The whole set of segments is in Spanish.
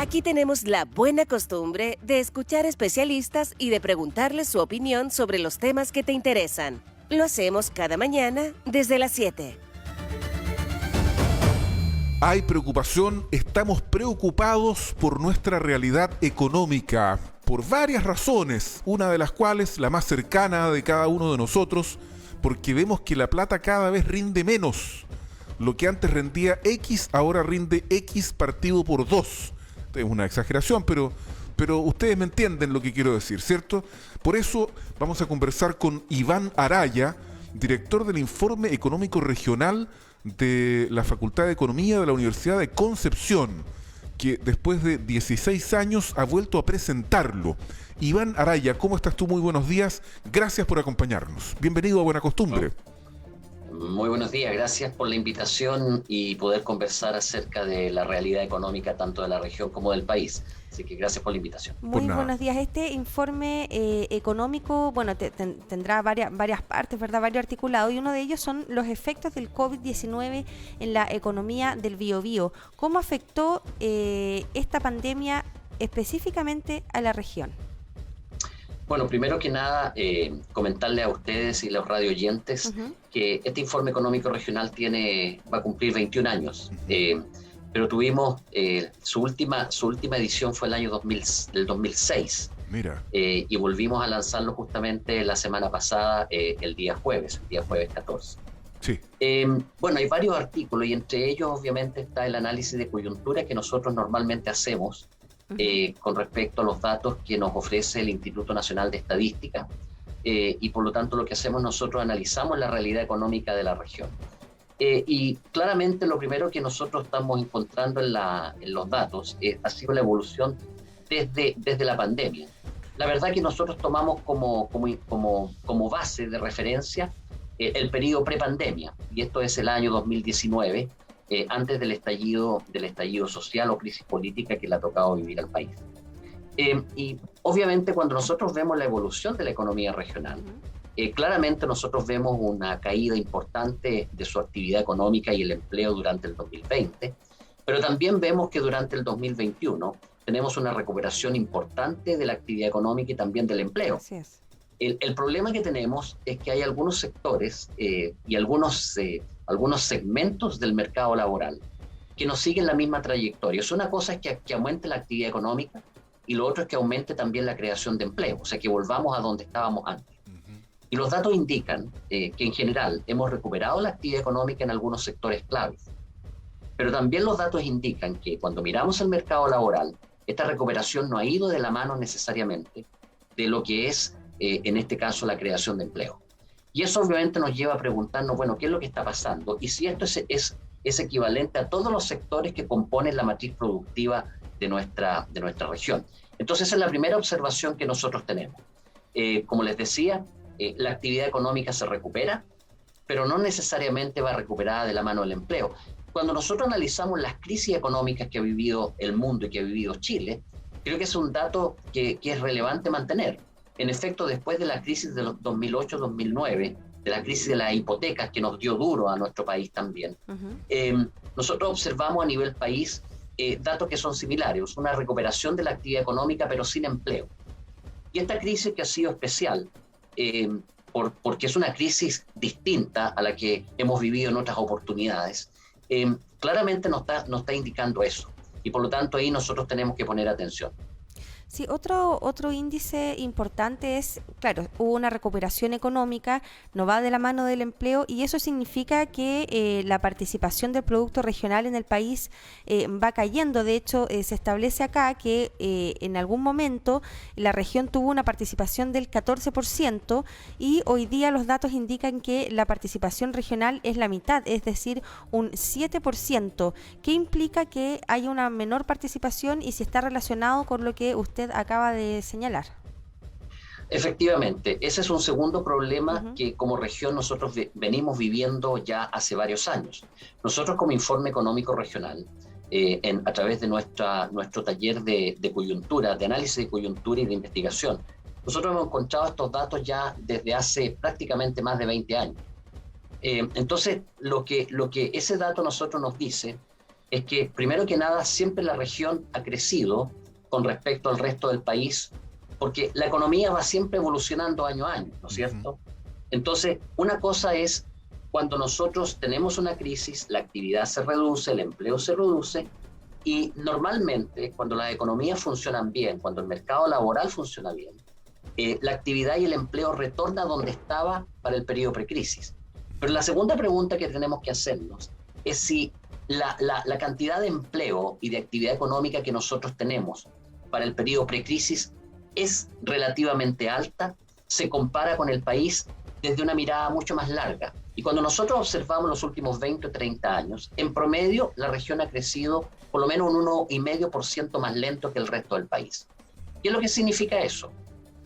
Aquí tenemos la buena costumbre de escuchar especialistas y de preguntarles su opinión sobre los temas que te interesan. Lo hacemos cada mañana desde las 7. Hay preocupación, estamos preocupados por nuestra realidad económica, por varias razones, una de las cuales, la más cercana de cada uno de nosotros, porque vemos que la plata cada vez rinde menos. Lo que antes rendía X, ahora rinde X partido por 2. Es una exageración, pero ustedes me entienden lo que quiero decir, ¿cierto? Por eso vamos a conversar con Iván Araya, director del Informe Económico Regional de la Facultad de Economía de la Universidad de Concepción, que después de 16 años ha vuelto a presentarlo. Iván Araya, ¿cómo estás tú? Muy buenos días. Gracias por acompañarnos. Bienvenido a Buena Costumbre. Muy buenos días, gracias por la invitación y poder conversar acerca de la realidad económica tanto de la región como del país. Así que gracias por la invitación. Muy buenos días. Este informe económico, bueno, tendrá varias partes, ¿verdad? Varios articulados, y uno de ellos son los efectos del COVID-19 en la economía del Biobío. ¿Cómo afectó esta pandemia específicamente a la región? Bueno, primero que nada, comentarle a ustedes y los radio oyentes que este informe económico regional va a cumplir 21 años. Pero tuvimos, su última edición fue el año 2006. Mira. Y volvimos a lanzarlo justamente la semana pasada, el día jueves 14. Sí. Bueno, hay varios artículos y entre ellos obviamente está el análisis de coyuntura que nosotros normalmente hacemos con respecto a los datos que nos ofrece el Instituto Nacional de Estadística, y por lo tanto lo que hacemos nosotros analizamos la realidad económica de la región. Y claramente lo primero que nosotros estamos encontrando en los datos ha sido la evolución desde la pandemia. La verdad que nosotros tomamos como base de referencia el periodo prepandemia, y esto es el año 2019, antes del estallido social o crisis política que le ha tocado vivir al país. Y obviamente cuando nosotros vemos la evolución de la economía regional, claramente nosotros vemos una caída importante de su actividad económica y el empleo durante el 2020, pero también vemos que durante el 2021 tenemos una recuperación importante de la actividad económica y también del empleo. Así es. El problema que tenemos es que hay algunos sectores y algunos segmentos del mercado laboral que no siguen la misma trayectoria. Una cosa es que aumente la actividad económica y lo otro es que aumente también la creación de empleo, o sea, que volvamos a donde estábamos antes. Y los datos indican que en general hemos recuperado la actividad económica en algunos sectores claves, pero también los datos indican que cuando miramos el mercado laboral, esta recuperación no ha ido de la mano necesariamente de lo que es, en este caso, la creación de empleo. Y eso obviamente nos lleva a preguntarnos, bueno, ¿qué es lo que está pasando? Y si esto es equivalente a todos los sectores que componen la matriz productiva de nuestra región. Entonces, esa es la primera observación que nosotros tenemos. Como les decía, la actividad económica se recupera, pero no necesariamente va recuperada de la mano del empleo. Cuando nosotros analizamos las crisis económicas que ha vivido el mundo y que ha vivido Chile, creo que es un dato que es relevante mantener. En efecto, después de la crisis de los 2008-2009, de la crisis de las hipotecas que nos dio duro a nuestro país también, nosotros observamos a nivel país datos que son similares, una recuperación de la actividad económica pero sin empleo. Y esta crisis que ha sido especial, porque es una crisis distinta a la que hemos vivido en otras oportunidades, claramente nos está indicando eso. Y por lo tanto ahí nosotros tenemos que poner atención. Sí, otro índice importante es, claro, hubo una recuperación económica, no va de la mano del empleo, y eso significa que la participación del producto regional en el país va cayendo. De hecho, se establece acá que en algún momento la región tuvo una participación del 14% y hoy día los datos indican que la participación regional es la mitad, es decir, un 7%. ¿Qué implica que haya una menor participación y si está relacionado con lo que usted acaba de señalar? Efectivamente, ese es un segundo problema que como región nosotros venimos viviendo ya hace varios años. Nosotros como Informe Económico Regional, a través de nuestro taller de coyuntura, de análisis de coyuntura y de investigación, nosotros hemos encontrado estos datos ya desde hace prácticamente más de 20 años. Entonces, lo que ese dato nosotros nos dice es que, primero que nada, siempre la región ha crecido con respecto al resto del país, porque la economía va siempre evolucionando año a año, ¿no es cierto? Entonces, una cosa es cuando nosotros tenemos una crisis, la actividad se reduce, el empleo se reduce, y normalmente cuando las economías funcionan bien, cuando el mercado laboral funciona bien, la actividad y el empleo retorna donde estaba para el periodo precrisis. Pero la segunda pregunta que tenemos que hacernos es si la cantidad de empleo y de actividad económica que nosotros tenemos para el periodo precrisis es relativamente alta, se compara con el país desde una mirada mucho más larga. Y cuando nosotros observamos los últimos 20 o 30 años, en promedio la región ha crecido por lo menos un 1,5% más lento que el resto del país. ¿Qué es lo que significa eso?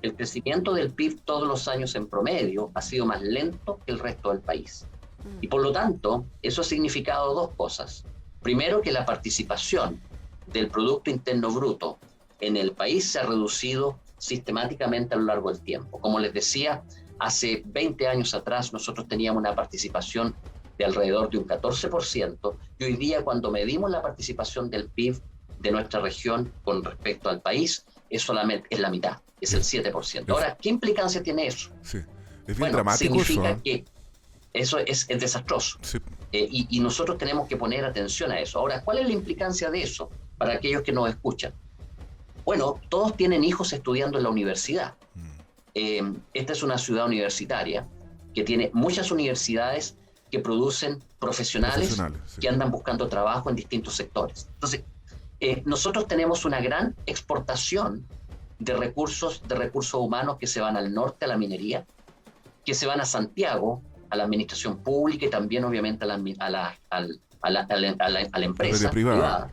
El crecimiento del PIB todos los años en promedio ha sido más lento que el resto del país. Y por lo tanto, eso ha significado dos cosas. Primero, que la participación del Producto Interno Bruto en el país se ha reducido sistemáticamente a lo largo del tiempo. Como les decía, hace 20 años atrás nosotros teníamos una participación de alrededor de un 14%, y hoy día cuando medimos la participación del PIB de nuestra región con respecto al país, es la mitad, es el 7%. Ahora, ¿qué implicancia tiene eso? Sí. Es bien dramático significa eso, que eso es desastroso. Sí. Y nosotros tenemos que poner atención a eso. Ahora, ¿cuál es la implicancia de eso para aquellos que nos escuchan? Bueno, todos tienen hijos estudiando en la universidad. Esta es una ciudad universitaria que tiene muchas universidades que producen profesionales sí, que andan buscando trabajo en distintos sectores. Entonces, nosotros tenemos una gran exportación de recursos humanos que se van al norte a la minería, que se van a Santiago, a la administración pública y también obviamente a la empresa privada.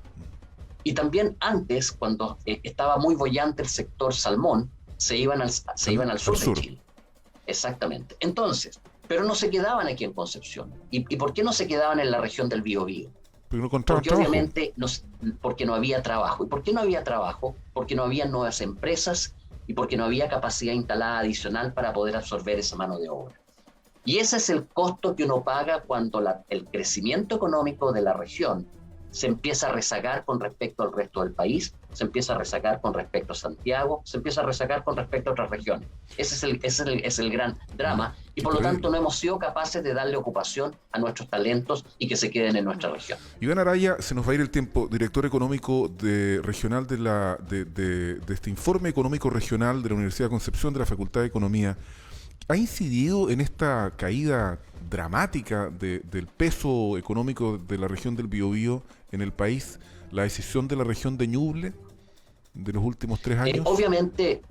Y también antes, cuando estaba muy bollante el sector salmón, se iban al sur de Chile. Exactamente. Entonces, pero no se quedaban aquí en Concepción. ¿Y por qué no se quedaban en la región del Biobío? Porque obviamente porque no había trabajo. ¿Y por qué no había trabajo? Porque no había nuevas empresas y porque no había capacidad instalada adicional para poder absorber esa mano de obra. Y ese es el costo que uno paga cuando el crecimiento económico de la región se empieza a rezagar con respecto al resto del país, se empieza a rezagar con respecto a Santiago, se empieza a rezagar con respecto a otras regiones. Ese es el gran drama, y por lo tanto no hemos sido capaces de darle ocupación a nuestros talentos y que se queden en nuestra región. Iván Araya, se nos va a ir el tiempo, director económico regional de este informe económico regional de la Universidad de Concepción, de la Facultad de Economía. ¿Ha incidido en esta caída dramática del peso económico de la región del Biobío en el país la decisión de la región de Ñuble de los últimos 3 años? Obviamente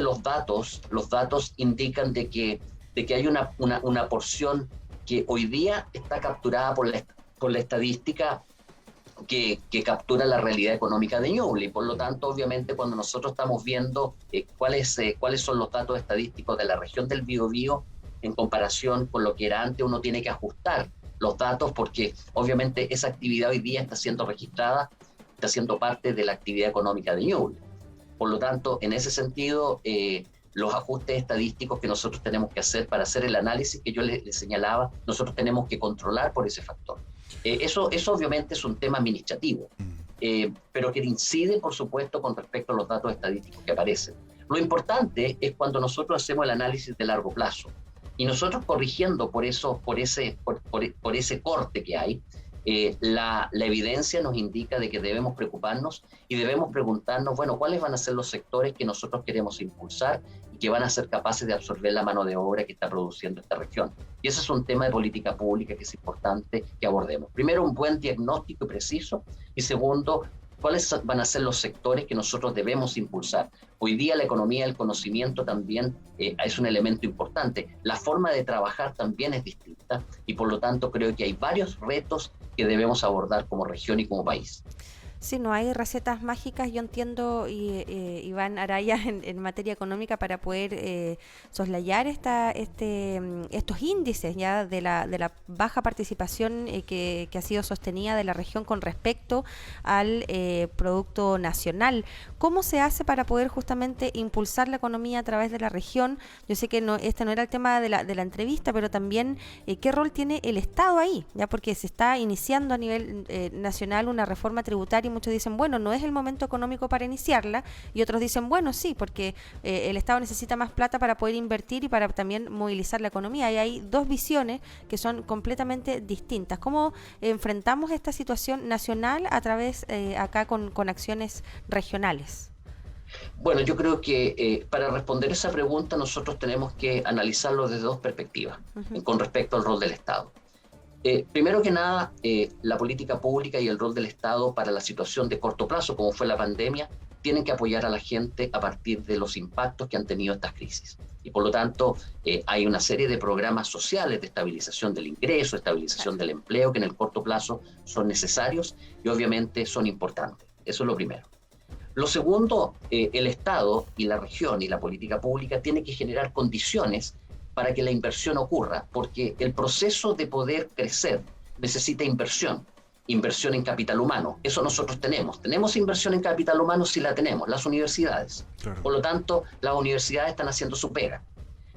los datos indican de que hay una porción que hoy día está capturada por la estadística que captura la realidad económica de Ñuble, y por lo tanto obviamente cuando nosotros estamos viendo cuáles son los datos estadísticos de la región del Biobío en comparación con lo que era antes, uno tiene que ajustar los datos porque obviamente esa actividad hoy día está siendo registrada, está siendo parte de la actividad económica de Ñuble. Por lo tanto, en ese sentido, los ajustes estadísticos que nosotros tenemos que hacer para hacer el análisis que yo les señalaba, nosotros tenemos que controlar por ese factor. Eso obviamente es un tema administrativo, pero que incide, por supuesto, con respecto a los datos estadísticos que aparecen. Lo importante es cuando nosotros hacemos el análisis de largo plazo y nosotros corrigiendo por ese corte que hay, la evidencia nos indica de que debemos preocuparnos y debemos preguntarnos, bueno, ¿cuáles van a ser los sectores que nosotros queremos impulsar y que van a ser capaces de absorber la mano de obra que está produciendo esta región? Y ese es un tema de política pública que es importante que abordemos. Primero, un buen diagnóstico y preciso, y segundo, ¿cuáles van a ser los sectores que nosotros debemos impulsar? Hoy día la economía del conocimiento también es un elemento importante. La forma de trabajar también es distinta y por lo tanto creo que hay varios retos que debemos abordar como región y como país. Sí, no hay recetas mágicas, yo entiendo, Iván Araya, en materia económica para poder soslayar estos índices ya de la baja participación que ha sido sostenida de la región con respecto al Producto Nacional. ¿Cómo se hace para poder justamente impulsar la economía a través de la región? Yo sé que este no era el tema de la entrevista, pero también qué rol tiene el Estado ahí, ya porque se está iniciando a nivel nacional una reforma tributaria y muchos dicen, bueno, no es el momento económico para iniciarla, y otros dicen, bueno, sí, porque el Estado necesita más plata para poder invertir y para también movilizar la economía. Y hay dos visiones que son completamente distintas. ¿Cómo enfrentamos esta situación nacional a través acá con acciones regionales? Bueno, yo creo que para responder esa pregunta nosotros tenemos que analizarlo desde dos perspectivas con respecto al rol del Estado. Primero que nada, la política pública y el rol del Estado para la situación de corto plazo, como fue la pandemia, tienen que apoyar a la gente a partir de los impactos que han tenido estas crisis. Y por lo tanto, hay una serie de programas sociales de estabilización del ingreso, estabilización del empleo, que en el corto plazo son necesarios y obviamente son importantes. Eso es lo primero. Lo segundo, el Estado y la región y la política pública tienen que generar condiciones para que la inversión ocurra, porque el proceso de poder crecer necesita inversión en capital humano. Eso nosotros tenemos. ¿Tenemos inversión en capital humano? Sí la tenemos, las universidades. Claro. Por lo tanto, las universidades están haciendo su pega.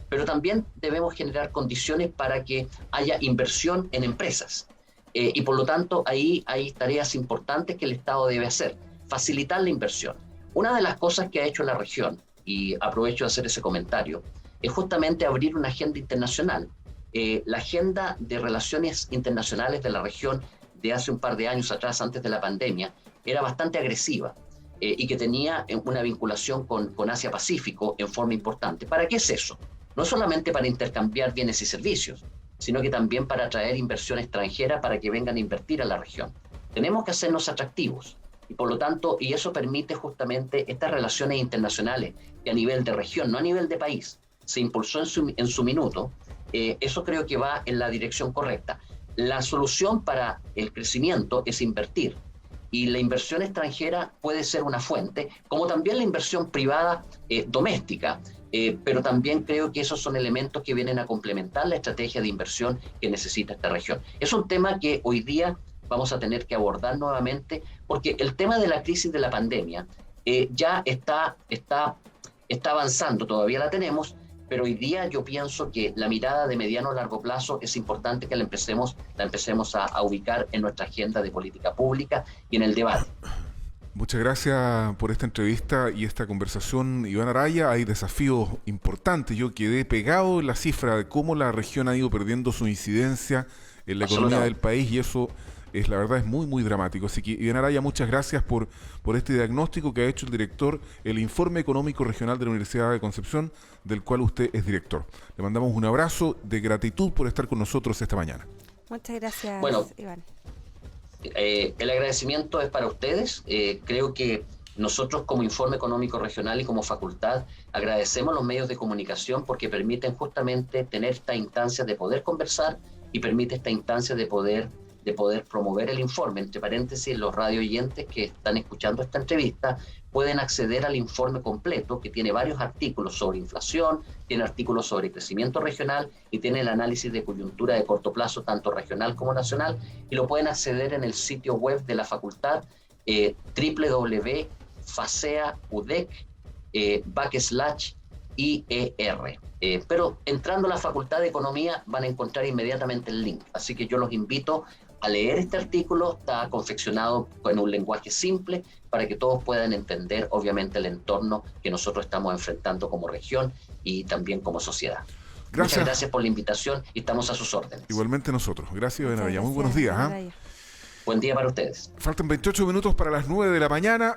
Pero también debemos generar condiciones para que haya inversión en empresas. Y por lo tanto, ahí hay tareas importantes que el Estado debe hacer. Facilitar la inversión. Una de las cosas que ha hecho la región, y aprovecho de hacer ese comentario, es justamente abrir una agenda internacional. La agenda de relaciones internacionales de la región de hace un par de años atrás, antes de la pandemia, era bastante agresiva y que tenía una vinculación con Asia-Pacífico en forma importante. ¿Para qué es eso? No solamente para intercambiar bienes y servicios, sino que también para atraer inversión extranjera para que vengan a invertir a la región. Tenemos que hacernos atractivos. Y por lo tanto, y eso permite justamente estas relaciones internacionales que a nivel de región, no a nivel de país, se impulsó en su minuto. Eso creo que va en la dirección correcta. La solución para el crecimiento es invertir. Y la inversión extranjera puede ser una fuente, como también la inversión privada doméstica. Pero también creo que esos son elementos que vienen a complementar la estrategia de inversión que necesita esta región. Es un tema que hoy día vamos a tener que abordar nuevamente, porque el tema de la crisis de la pandemia ya está avanzando, todavía la tenemos, pero hoy día yo pienso que la mirada de mediano a largo plazo es importante que la empecemos a ubicar en nuestra agenda de política pública y en el debate. Muchas gracias por esta entrevista y esta conversación, Iván Araya. Hay desafíos importantes. Yo quedé pegado en la cifra de cómo la región ha ido perdiendo su incidencia en la economía del país, y eso la verdad es muy, muy dramático. Así que, Iván Araya, muchas gracias por este diagnóstico que ha hecho el director, el Informe Económico Regional de la Universidad de Concepción, del cual usted es director. Le mandamos un abrazo de gratitud por estar con nosotros esta mañana. Muchas gracias, Iván. El agradecimiento es para ustedes. Creo que nosotros como Informe Económico Regional y como facultad agradecemos los medios de comunicación porque permiten justamente tener esta instancia de poder conversar y permite esta instancia de poder promover el informe. Entre paréntesis, los radio oyentes que están escuchando esta entrevista pueden acceder al informe completo, que tiene varios artículos sobre inflación, tiene artículos sobre crecimiento regional y tiene el análisis de coyuntura de corto plazo, tanto regional como nacional, y lo pueden acceder en el sitio web de la facultad, www.faceaudec/IER. Pero entrando a la Facultad de Economía van a encontrar inmediatamente el link. Así que yo los invito a leer este artículo. Está confeccionado con un lenguaje simple para que todos puedan entender, obviamente, el entorno que nosotros estamos enfrentando como región y también como sociedad. Muchas gracias por la invitación y estamos a sus órdenes. Igualmente nosotros. Gracias, Iván Araya. Muy buenos días. Buen día para ustedes. Faltan 28 minutos para las 9 de la mañana.